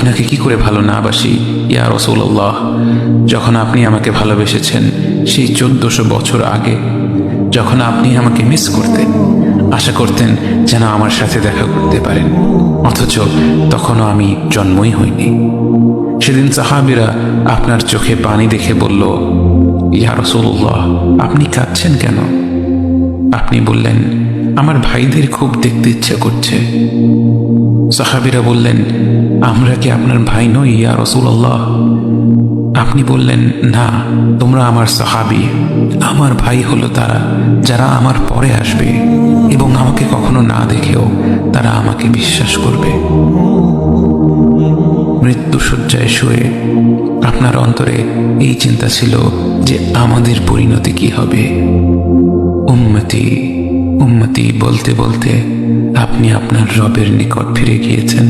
আপনাকে কি করে ভালো না বাসি ইয়া রাসূলুল্লাহ। যখন আপনি আমাকে ভালোবেসেছেন সেই 1400 বছর আগে, যখন আপনি আমাকে মিস করতেন, আশা করতেন যেন আমার সাথে দেখা করতে পারেন, অথচ তখনও আমি জন্মই হইনি। সেদিন সাহাবীরা আপনার চোখে পানি দেখে বলল, ইয়া রাসূলুল্লাহ, আপনি কাঁদছেন কেন? আপনি বললেন, আমার ভাইদের খুব দেখতে ইচ্ছে করছে। সাহাবীরা বললেন, আমরা কি আপনার ভাই নই ইয়া রাসূলুল্লাহ? আপনি বললেন, না, তোমরা আমার সাহাবী। আমার ভাই হলো তারা যারা আমার পরে আসবে এবং আমাকে কখনো না দেখেও তারা আমাকে বিশ্বাস করবে। মৃত্যু শয্যায় শুয়ে আপনার অন্তরে এই চিন্তা ছিল যে আমাদের পরিণতি কি হবে। উম্মতি উম্মতি বলতে বলতে আপনি আপনার রবের নিকট ফিরে গিয়েছেন।